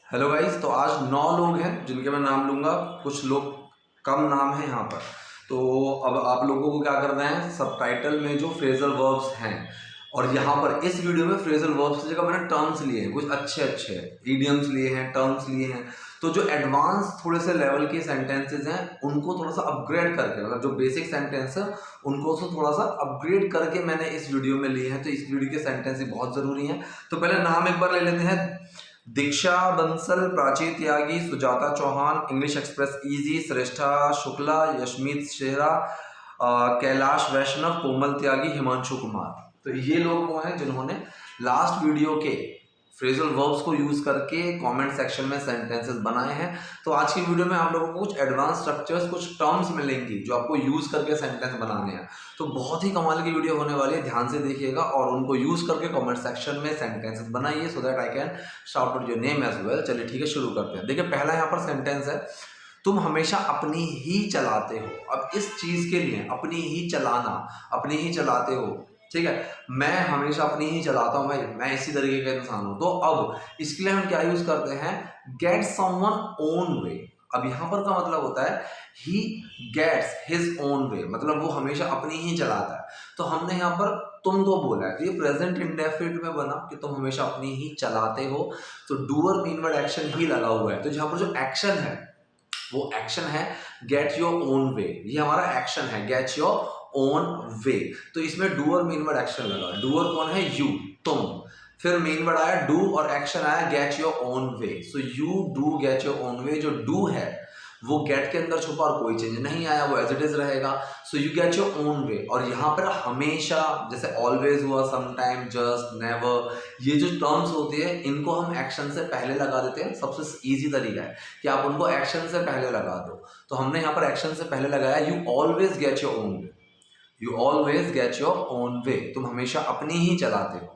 Hello guys, तो आज 9 लोग हैं जिनके मैं नाम लूँगा। कुछ लोग कम नाम है यहाँ पर। तो अब आप लोगों को क्या करना है, सबटाइटल में जो फ्रेजल वर्ब्स हैं और यहाँ पर इस वीडियो में फ्रेजल वर्ब्स की जगह मैंने टर्म्स लिए हैं, कुछ अच्छे अच्छे इडियम्स लिए हैं, टर्म्स लिए हैं। तो जो एडवांस थोड़े से लेवल के सेंटेंसेज हैं उनको थोड़ा सा अपग्रेड करके, मतलब जो बेसिक सेंटेंस है उनको उसको थोड़ा सा अपग्रेड करके मैंने इस वीडियो में लिए हैं। तो इस वीडियो के सेंटेंस ही बहुत ज़रूरी हैं। तो पहले नाम एक बार ले लेते हैं। Diksha Bansal, Prachi Tyagi, Sujata Chauhan, English Express Easy, Shreshtha Shukla, Yashmeet Sehra, Kailash Vaishnav, Komal Tyagi, Himanshu Kumar. तो ये लोग वो हैं जिन्होंने लास्ट वीडियो के फ्रेजल वर्ब्स को यूज करके कमेंट सेक्शन में सेंटेंसेस बनाए हैं। तो आज की वीडियो में आप लोगों को कुछ एडवांस स्ट्रक्चर्स, कुछ टर्म्स मिलेंगी जो आपको यूज करके सेंटेंस बनाने हैं। तो बहुत ही कमाल की वीडियो होने वाली है, ध्यान से देखिएगा और उनको यूज करके कमेंट सेक्शन में सेंटेंसेस बनाइए so that I can shout out your name as well. चलिए ठीक है, शुरू करते हैं। देखिए पहला यहाँ पर सेंटेंस है, तुम हमेशा अपनी ही चलाते हो। अब इस चीज के लिए अपनी ही चलाना, अपनी ही चलाते हो, ठीक है। मैं हमेशा अपनी ही चलाता हूं भाई, मैं इसी तरीके का इंसान हूं। तो अब इसके लिए हम क्या यूज करते हैं, गेट समवन ओन वे। अब यहां पर का मतलब होता है he gets his own way, मतलब वो हमेशा अपनी ही चलाता है। तो हमने यहाँ पर तुम को बोला है, तो ये प्रेजेंट इंडेफिनिट में बना कि तुम हमेशा अपनी ही चलाते हो। तो डूअर मीन वर्ड एक्शन ही लगा हुआ है। तो जहां पर जो एक्शन है वो एक्शन है गेट योर ओन वे। ये हमारा एक्शन है, गेट योर ओन वे। तो इसमें डू और मेन वर्ड एक्शन लगा है। डूअर कौन है, यू, तुम। फिर मेन वर्ड आया डू और एक्शन आया get your own way. So you do get your own way. जो डू है वो गेट के अंदर छुपा और कोई चेंज नहीं आया, वो एज इट इज रहेगा। So you get your own way. और यहाँ पर हमेशा, जैसे ऑलवेज हुआ, समटाइम, जस्ट, नेवर, ये जो टर्म्स होती है इनको हम एक्शन से पहले लगा देते हैं। सबसे इजी तरीका है कि आप उनको एक्शन से पहले लगा दो। तो हमने यहाँ पर एक्शन से पहले लगाया, you always get your own way. You always get your own way, तुम हमेशा अपनी ही चलाते हो।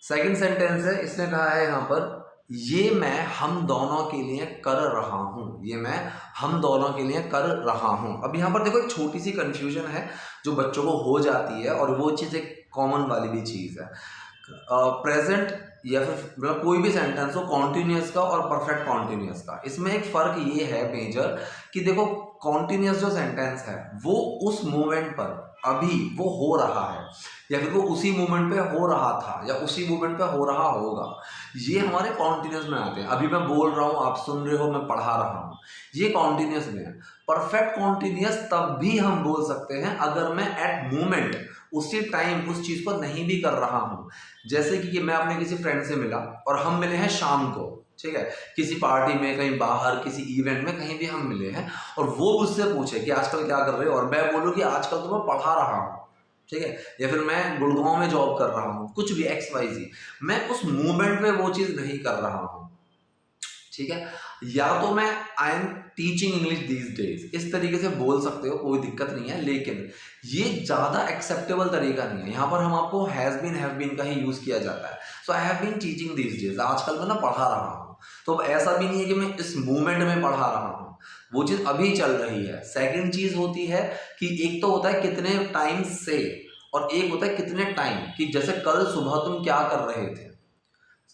सेकंड सेंटेंस है, इसने कहा है यहां पर, ये मैं हम दोनों के लिए कर रहा हूं। ये मैं हम दोनों के लिए कर रहा हूं। अब यहां पर देखो एक छोटी सी कंफ्यूजन है जो बच्चों को हो जाती है, और वो चीज एक कॉमन वाली भी चीज है। प्रेजेंट या फिर मतलब कोई भी सेंटेंस हो, कॉन्टिन्यूस का और परफेक्ट कॉन्टिन्यूस का, इसमें एक फर्क ये है मेजर कि देखो कॉन्टिन्यूस जो सेंटेंस है वो उस मोमेंट पर अभी वो हो रहा है, या फिर वो उसी मोमेंट पे हो रहा था, या उसी मोमेंट पे हो रहा होगा, ये हमारे कॉन्टिन्यूस में आते हैं। अभी मैं बोल रहा हूँ, आप सुन रहे हो, मैं पढ़ा रहा हूँ, ये कॉन्टिन्यूस में है। परफेक्ट कॉन्टिन्यूस तब भी हम बोल सकते हैं अगर मैं एट मोमेंट, उसी टाइम उस चीज को नहीं भी कर रहा हूं। जैसे कि मैं अपने किसी फ्रेंड से मिला और हम मिले हैं शाम को, ठीक है, किसी पार्टी में, कहीं बाहर, किसी इवेंट में, कहीं भी हम मिले हैं, और वो मुझसे पूछे कि आजकल क्या कर रहे हो, और मैं बोलूं कि आजकल तो मैं पढ़ा रहा हूं, ठीक है, या फिर मैं गुड़गांव में जॉब कर रहा हूं, कुछ भी XYZ, मैं उस मोमेंट में वो चीज नहीं कर रहा हूं, ठीक है। या तो मैं I am teaching English these days, इस तरीके से बोल सकते हो, कोई दिक्कत नहीं है, लेकिन ये ज्यादा एक्सेप्टेबल तरीका नहीं है। यहाँ पर हम आपको हैज बीन का ही यूज किया जाता है। So I have been teaching these days, आजकल मैं ना पढ़ा रहा हूँ। तो अब ऐसा भी नहीं है कि मैं इस मोमेंट में पढ़ा रहा हूँ, वो चीज अभी चल रही है। सेकेंड चीज होती है कि एक तो होता है कितने टाइम से, और एक होता है कितने टाइम, कि जैसे कल सुबह तुम क्या कर रहे थे,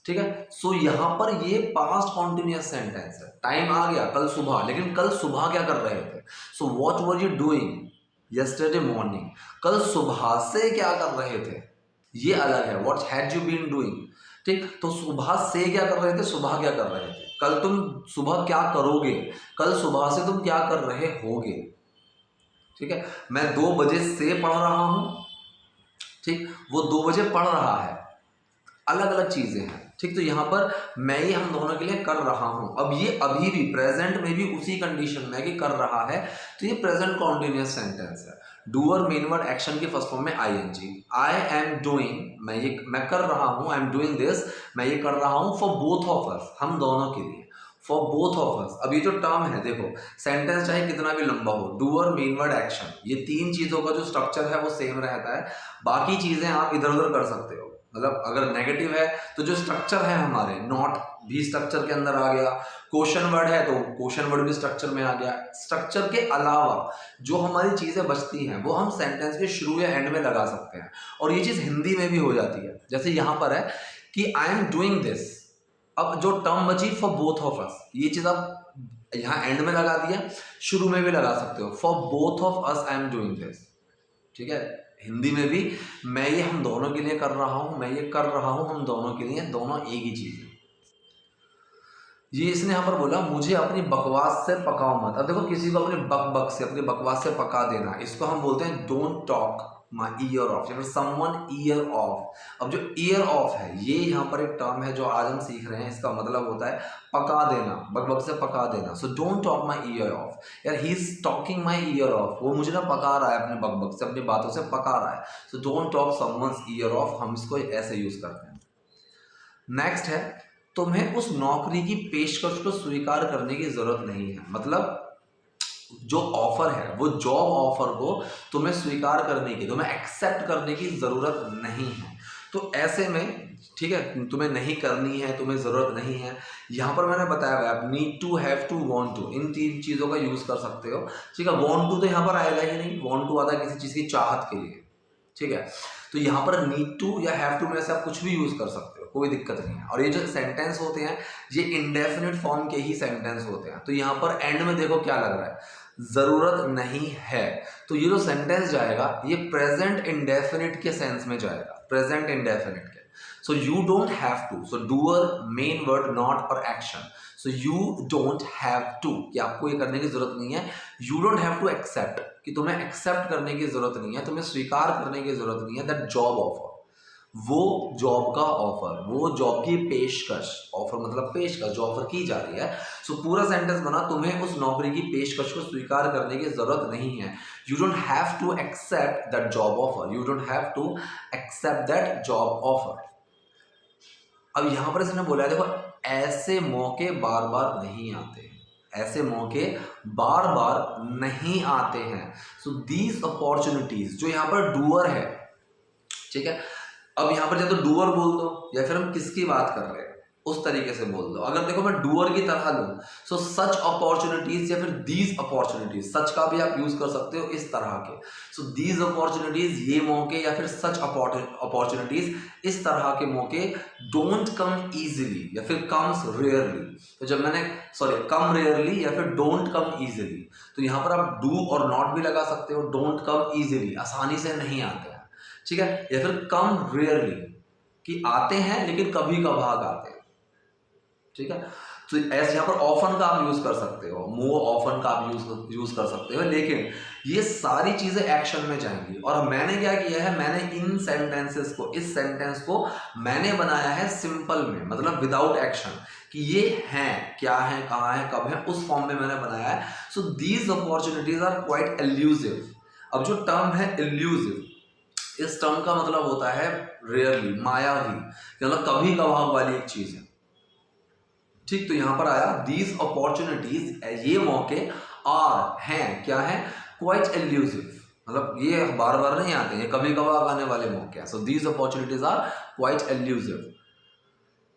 ठीक है। सो यहां पर ये पास्ट कॉन्टिन्यूअस सेंटेंस है, टाइम आ गया कल सुबह, लेकिन कल सुबह क्या कर रहे थे। So what were you doing yesterday morning, कल सुबह से क्या कर रहे थे, ये अलग है, what had you been doing, ठीक। तो सुबह से क्या कर रहे थे, सुबह क्या कर रहे थे, कल तुम सुबह क्या करोगे, कल सुबह से तुम क्या कर रहे होगे, ठीक है। मैं 2 बजे से पढ़ रहा हूं, ठीक, वो 2 बजे पढ़ रहा है, अलग अलग चीजें हैं, ठीक। तो यहाँ पर मैं ही हम दोनों के लिए कर रहा हूं। अब ये अभी भी प्रेजेंट में भी उसी कंडीशन में कि कर रहा है, तो ये प्रेजेंट कॉन्टिन्यूअस सेंटेंस है। डूअर मेन वर्ड एक्शन के फर्स्ट फॉर्म में ING। आई एम डूइंग, मैं कर रहा हूं, आई एम डूइंग दिस, मैं ये कर रहा हूं, फॉर बोथ ऑफ अस, हम दोनों के लिए, फॉर बोथ ऑफ अस। अब ये जो टर्म है, देखो सेंटेंस चाहे कितना भी लंबा हो, डूअर मेन वर्ड एक्शन, ये 3 चीजों का जो स्ट्रक्चर है वो सेम रहता है। बाकी चीजें आप इधर उधर कर सकते हो, मतलब अगर नेगेटिव है तो जो स्ट्रक्चर है हमारे, नॉट भी स्ट्रक्चर के अंदर आ गया, क्वेश्चन वर्ड है तो क्वेश्चन वर्ड भी स्ट्रक्चर में आ गया। स्ट्रक्चर के अलावा जो हमारी चीजें बचती हैं वो हम सेंटेंस के शुरू या एंड में लगा सकते हैं, और ये चीज हिंदी में भी हो जाती है। जैसे यहां पर है कि आई एम डूइंग दिस, अब जो टर्म बची फॉर बोथ ऑफ अस, ये चीज आप यहाँ एंड में लगा दिया, शुरू में भी लगा सकते हो, for both of us I am doing this. ठीक है, हिंदी में भी मैं ये हम दोनों के लिए कर रहा हूं, मैं ये कर रहा हूं हम दोनों के लिए, दोनों एक ही चीज है। ये इसने यहाँ पर बोला मुझे अपनी बकवास से पकाओ मत। अब देखो किसी को अपने बक से, अपनी बकवास से पका देना, इसको हम बोलते हैं don't talk my ear of, या फिर समवन ईयर ऑफ। अब जो ईयर ऑफ है ये यहाँ पर एक टर्म है जो आज हम सीख रहे हैं, इसका मतलब होता है पका देना, बक से पका देना। So don't talk my ear off, यार he is talking my ear off, वो मुझे ना पका रहा है अपने बक से, अपनी बातों से पका रहा है। सो don't talk someone's year of, हम इसको ऐसे यूज करते हैं। नेक्स्ट है तुम्हें उस नौकरी की पेशकश को स्वीकार करने की जरूरत नहीं है। मतलब जो ऑफर है वो जॉब ऑफर को तुम्हें स्वीकार करने की, तुम्हें एक्सेप्ट करने की जरूरत नहीं है। तो ऐसे में ठीक है, तुम्हें नहीं करनी है, तुम्हें जरूरत नहीं है। यहाँ पर मैंने बताया हुआ है need to, have to, want to, इन तीन चीजों का यूज कर सकते हो। ठीक है, वांट टू तो यहाँ पर आएगा ही नहीं, वांट टू आता है किसी चीज की चाहत के लिए। ठीक है, तो यहाँ पर नीड टू या हैव टू में से आप कुछ भी यूज कर सकते हो, कोई दिक्कत नहीं है। और ये जो सेंटेंस होते हैं ये इंडेफिनिट फॉर्म के ही सेंटेंस होते हैं। तो यहाँ पर एंड में देखो क्या लग रहा है, जरूरत नहीं है। तो ये जो सेंटेंस जाएगा ये प्रेजेंट इंडेफिनिट के सेंस में जाएगा, प्रेजेंट इंडेफिनिट के। So you don't have to, so doer main word not और action. So you don't have to, कि आपको ये करने की जरूरत नहीं है। You don't have to accept, कि तुम्हें एक्सेप्ट करने की जरूरत नहीं है, तुम्हें स्वीकार करने की जरूरत नहीं है दैट जॉब ऑफर, वो जॉब का ऑफर, वो जॉब की पेशकश, ऑफर मतलब पेशकश जो ऑफर की जा रही है। सो पूरा सेंटेंस बना तुम्हें उस नौकरी की पेशकश को स्वीकार करने की जरूरत नहीं है। You don't have to accept that job offer, you don't have to accept that job offer. अब यहां पर इसने बोला है देखो ऐसे मौके बार बार नहीं आते, ऐसे मौके बार बार नहीं आते हैं। सो दीज अपॉर्चुनिटीज, जो यहाँ पर डूअर है, ठीक है, अब यहाँ पर या तो डूअर बोल दो या फिर हम किसकी बात कर रहे हैं उस तरीके से बोल दो। अगर देखो मैं डूअर की तरह लूं, सो सच अपॉर्चुनिटीज या फिर दीज अपॉर्चुनिटीज, सच का भी आप यूज कर सकते हो इस तरह के। सो दीज अपॉर्चुनिटीज, ये मौके, या फिर सच अपॉर्चुनिटीज, इस तरह के मौके डोंट कम इजिली या फिर कम्स रेयरली। तो जब मैंने कम रेयरली या फिर डोंट कम इजिली, तो यहाँ पर आप डू और नॉट भी लगा सकते हो। डोंट कम इजिली, आसानी से नहीं आते हैं, ठीक है, या फिर कम रेयरली, कि आते हैं लेकिन कभी कभार आते हैं। ठीक है, तो ऐसे यहाँ पर ऑफन का आप यूज कर सकते हो, मोर ऑफन का आप यूज कर सकते हो, लेकिन ये सारी चीजें एक्शन में जाएंगी। और मैंने क्या किया है, मैंने इन सेंटेंसेस को, इस सेंटेंस को मैंने बनाया है सिंपल में, मतलब विदाउट एक्शन, कि ये हैं, क्या है, कहाँ है, कब है, उस फॉर्म में मैंने बनाया है। So these opportunities are quite elusive. अब जो टर्म है एल्यूसिव, इस टर्म का मतलब होता है रेयरली, मायावी, मतलब कभी कभार वाली एक चीज है। ठीक, तो यहां पर आया दीज अपॉर्चुनिटीज, ये मौके आर हैं, क्या है, क्वाइट एल्यूसिव, मतलब ये बार बार नहीं आते, ये कभी कभार आने वाले मौके हैं। So these opportunities are quite elusive.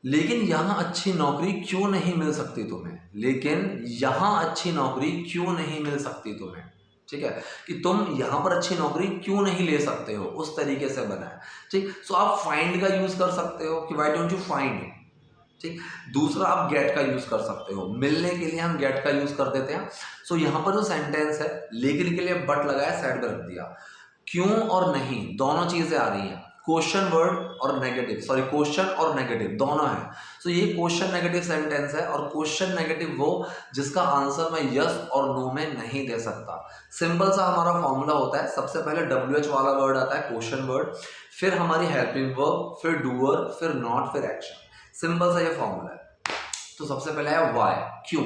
लेकिन यहां अच्छी नौकरी क्यों नहीं मिल सकती तुम्हें, लेकिन यहां अच्छी नौकरी क्यों नहीं मिल सकती तुम्हें, ठीक है, कि तुम यहां पर अच्छी नौकरी क्यों नहीं ले सकते हो, उस तरीके से बना है। ठीक, सो आप फाइंड का यूज कर सकते हो कि व्हाई डोंट यू फाइंड। ठीक, दूसरा आप गेट का यूज कर सकते हो, मिलने के लिए हम गेट का यूज कर देते हैं। सो यहां पर जो सेंटेंस है, लेकिन के लिए बट लगाया, साइड में रख दिया। क्यों और नहीं दोनों चीजें आ रही हैं, क्वेश्चन वर्ड और नेगेटिव, क्वेश्चन और नेगेटिव दोनों है। सो ये क्वेश्चन नेगेटिव सेंटेंस है, और क्वेश्चन नेगेटिव वो जिसका आंसर मैं यस और नो में नहीं दे सकता। सिंपल सा हमारा फॉर्मूला होता है, सबसे पहले WH वाला वर्ड आता है, क्वेश्चन वर्ड, फिर हमारी हेल्पिंग वर्ब, फिर डूअर, फिर नॉट, फिर एक्शन। सिंपल सा ये फॉर्मूला है। तो सबसे पहले है वाई, क्यों,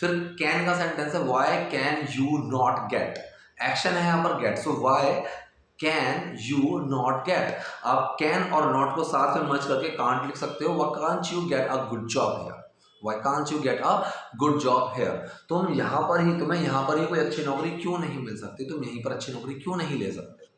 फिर कैन का सेंटेंस है, why can you not get, action है यहाँ पर get. So why can you not get, आप कैन और नॉट को साथ में मर्ज करके कांट लिख सकते हो, why can't you get a good job here, why can't you get a good job here. तुम्हें यहाँ पर ही कोई अच्छी नौकरी क्यों नहीं मिल सकती, तुम यहीं पर अच्छी नौकरी क्यों नहीं ले सकते।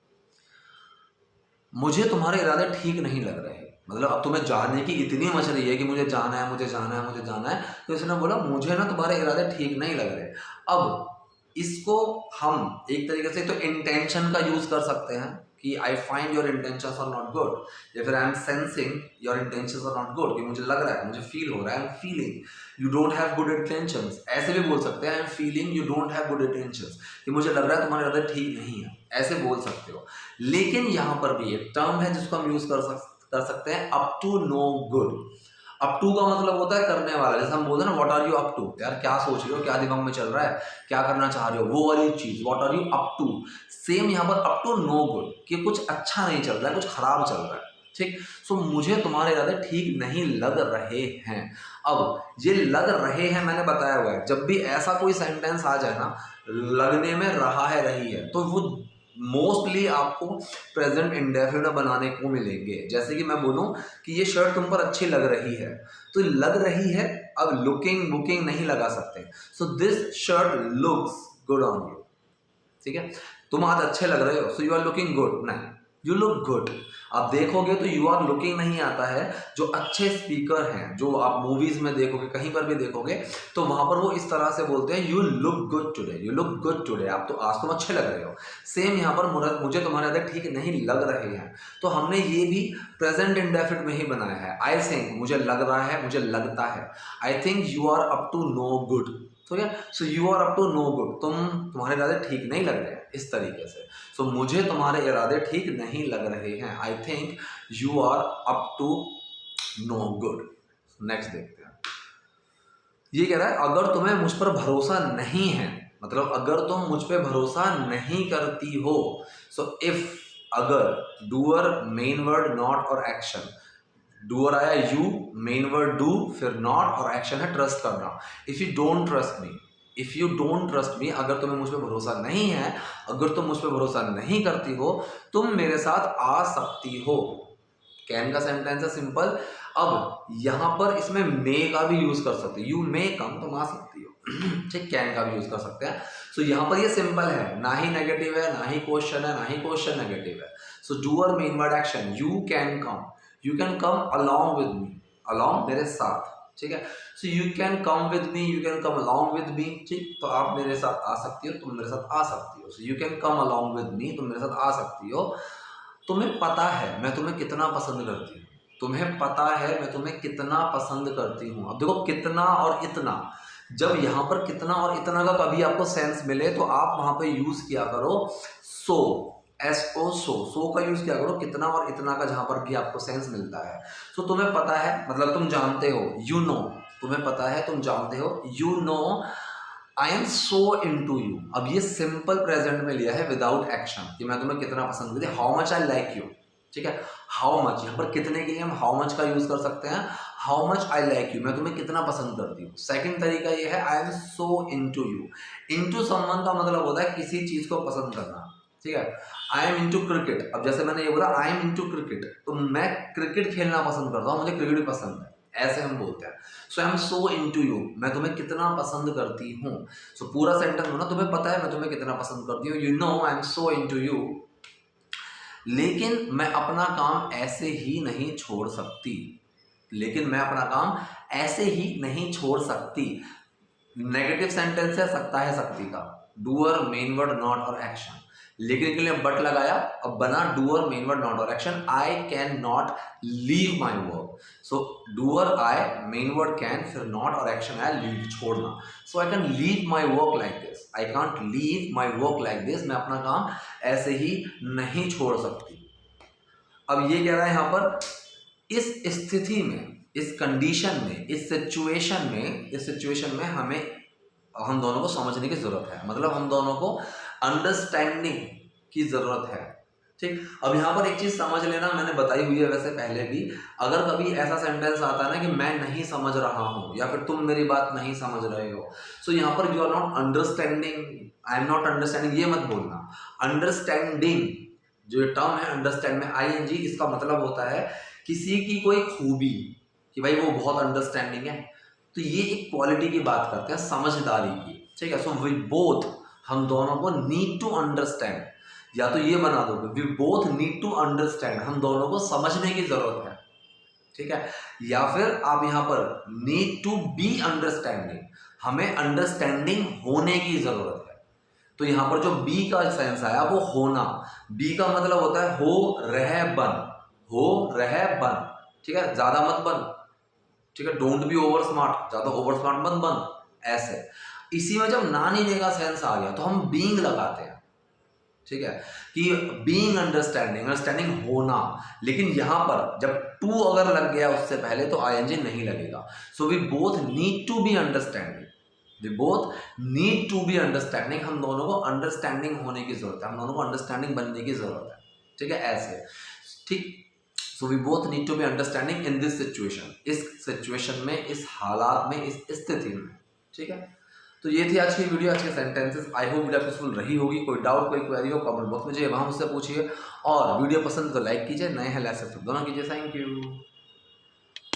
मुझे तुम्हारे इरादे ठीक नहीं लग रहे, मतलब अब तुम्हें जाने की इतनी मच रही है कि मुझे जाना है, मुझे जाना है, मुझे जाना है, तो इसने बोला मुझे ना तुम्हारे इरादे ठीक नहीं लग रहे। अब इसको हम एक तरीके से तो इंटेंशन का यूज कर सकते हैं, कि I find your intentions are not good, या फिर I am sensing your intentions are not good, कि मुझे लग रहा है, मुझे फील हो रहा है, I am feeling you don't have good intentions. ऐसे भी बोल सकते हैं I am feeling you don't have good intentions, कि मुझे लग रहा है तुम्हारे इरादे ठीक नहीं है, ऐसे बोल सकते हो। लेकिन यहाँ पर भी एक टर्म है जिसको हम यूज कर सकते हैं, up to no good. Up to का मतलब होता है करने वाला, जैसे हम बोलते हैं ना what are you up to, यार क्या सोच रहे हो, क्या दिमाग में चल रहा है, क्या करना चाह रहे हो, वो वाली चीज what are you up to. Same यहाँ पर अप टू नो गुड, कि कुछ अच्छा नहीं चल रहा है, कुछ खराब चल रहा है, ठीक। सो मुझे तुम्हारे इरादे ठीक नहीं लग रहे हैं। अब ये लग रहे हैं मैंने बताया हुआ है, जब भी ऐसा कोई सेंटेंस आ जाए ना, लगने में रहा है रही है, तो वो मोस्टली आपको प्रेजेंट इंडेफिनिट बनाने को मिलेंगे। जैसे कि मैं बोलूं कि ये शर्ट तुम पर अच्छी लग रही है, तो लग रही है, अब लुकिंग बुकिंग नहीं लगा सकते, so this shirt looks good on you, ठीक है। तुम आज अच्छे लग रहे हो, so you are looking good, नहीं यू लुक गुड। आप देखोगे तो यू आर लुकिंग नहीं आता है। जो अच्छे स्पीकर हैं, जो आप मूवीज में देखोगे, कहीं पर भी देखोगे, तो वहां पर वो इस तरह से बोलते हैं you look good today, you look good today, आप तो आज तुम अच्छे लग रहे हो। सेम यहाँ पर मुझे तुम्हारे अंदर ठीक नहीं लग रहे हैं, तो हमने ये भी प्रेजेंट इंडेफिनिट में ही बनाया है। आई थिंक मुझे लग रहा है, मुझे लगता है। I think you are up to no good, ठीक है। So you are up to no good, तुम्हारे इरादे ठीक नहीं लग रहे हैं, इस तरीके से। सो मुझे तुम्हारे इरादे ठीक नहीं लग रहे हैं, I think you are up to no good. Next देखते हैं, ये कह रहा है अगर तुम्हें मुझ पर भरोसा नहीं है, मतलब अगर तुम मुझ पर भरोसा नहीं करती हो। सो इफ, अगर, डूअर, मेन वर्ड, नॉट और एक्शन। डूअर आया यू, मेन वर्ड डू, फिर नॉट और एक्शन है ट्रस्ट करना। If you don't trust me, if you don't trust me, अगर तुम्हें मुझ पर भरोसा नहीं है, अगर तुम मुझ पर भरोसा नहीं करती हो, तुम मेरे साथ आ सकती हो। कैन का सेंटेंस है सिंपल। अब यहां पर इसमें मे का भी यूज कर सकते हो, यू मे कम, तुम आ सकती हो, ठीक। कैन का भी यूज कर सकते हैं। सो यहां पर ये सिंपल है, ना ही नेगेटिव है, ना ही क्वेश्चन है, ना ही क्वेश्चन नेगेटिव है। So doer, main word, action, you can come, you can come along with me, along मेरे साथ, ठीक है। So you can come with me, you can come along with me, ठीक। तो आप मेरे साथ आ सकती हो, तुम मेरे साथ आ सकती हो। So you can come along with मी, तुम मेरे साथ आ सकती हो। तुम्हें पता है मैं तुम्हें कितना पसंद करती हूँ, तुम्हें पता है मैं तुम्हें कितना पसंद करती हूँ। अब देखो कितना और इतना, जब यहाँ पर कितना और इतना का कभी आपको सेंस मिले तो आप वहां पे यूज किया करो सो, SO, सो का यूज किया करो कितना और इतना का, जहां पर भी आपको सेंस मिलता है। सो तुम्हें पता है मतलब तुम जानते हो, यू नो, तुम्हें पता है तुम जानते हो, you know I am so into you. अब ये सिंपल प्रेजेंट में लिया है विदाउट एक्शन, कि मैं तुम्हें कितना पसंद करती हूँ, how much I like you, ठीक है। हाउ मच, यहाँ पर कितने के लिए हम हाउ मच का यूज कर सकते हैं, how much I like you, मैं तुम्हें कितना पसंद करती हूँ। सेकंड तरीका ये है आई am so into you. Into someone का मतलब होता है किसी चीज को पसंद करना, ठीक है। आई एम इनटू क्रिकेट, अब जैसे मैंने ये बोला आई एम इनटू क्रिकेट, तो मैं क्रिकेट खेलना पसंद करता हूँ, मुझे क्रिकेट पसंद है, ऐसे हम बोलते हैं। So I am so into you, मैं तुम्हें कितना पसंद करती हूँ। सो पूरा सेंटेंस होना, तुम्हें पता है मैं तुम्हें कितना पसंद करती हूँ, you know I am so into you. लेकिन मैं अपना काम ऐसे ही नहीं छोड़ सकती, लेकिन मैं अपना काम ऐसे ही नहीं छोड़ सकती। नेगेटिव सेंटेंस है सकता है सकती का, डूअर, मेन वर्ड, नॉट और एक्शन। लेकिन के लिए बट लगाया, अब बना डूअर, मेन वर्ड, नॉट और action. I can not leave my work. So doer I, main word can, फिर नॉट और एक्शन है लीव, छोड़ना। So I can leave my work like this, I can't leave my work like this, मैं अपना काम ऐसे ही नहीं छोड़ सकती। अब ये कह रहा है यहां पर, इस स्थिति में, इस कंडीशन में, इस सिचुएशन में हम दोनों को समझने की जरूरत है, मतलब हम दोनों को अंडरस्टैंडिंग की जरूरत है, ठीक। अब यहाँ पर एक चीज समझ लेना, मैंने बताई हुई है वैसे पहले भी, अगर कभी ऐसा सेंटेंस आता है ना कि मैं नहीं समझ रहा हूँ या फिर तुम मेरी बात नहीं समझ रहे हो, सो यहाँ पर you are not understanding, I am not understanding, ये मत बोलना। अंडरस्टैंडिंग जो टर्म है अंडरस्टैंड में ING, इसका मतलब होता है किसी की कोई खूबी, कि भाई वो बहुत अंडरस्टैंडिंग है, तो ये एक क्वालिटी की बात करते हैं, समझदारी की, ठीक है। सो वी बोथ, हम दोनों को नीड टू अंडरस्टैंड, या तो ये बना दोगे we both need to understand, हम दोनों को समझने की जरूरत है, ठीक है। या फिर आप यहां पर नीड टू बी अंडरस्टैंडिंग, हमें अंडरस्टैंडिंग होने की जरूरत है। तो यहाँ पर जो बी का सेंस आया वो होना। बी का मतलब होता है हो रह बन, हो रह बन, ठीक है, ज्यादा मत बन, ठीक है, डोंट बी ओवर स्मार्ट, ज्यादा ओवर स्मार्ट मत बन, ऐसे। इसी में जब ना नीने का सेंस आ गया तो हम बीइंग लगाते हैं, ठीक है, कि बीइंग अंडरस्टैंडिंग होना। लेकिन यहां पर जब टू अगर लग गया उससे पहले तो आईएनजी नहीं लगेगा। So we both need to be understanding, we both need to be understanding, हम दोनों को अंडरस्टैंडिंग होने की जरूरत है, हम दोनों को अंडरस्टैंडिंग बनने की जरूरत है, ठीक है, ऐसे, ठीक। So we both need to be understanding in this situation, इस सिचुएशन में, इस हालात में, इस स्थिति में, ठीक है। तो ये थी आज की वीडियो, आज के sentences. I hope video useful रही होगी। कोई डाउट, कोई क्वेरी हो कमेंट बॉक्स में जाइए, वहां मुझसे पूछिए, और वीडियो पसंद तो लाइक कीजिए, नए हैं लाइक सब्सक्राइब दोनों कीजिए। Thank you.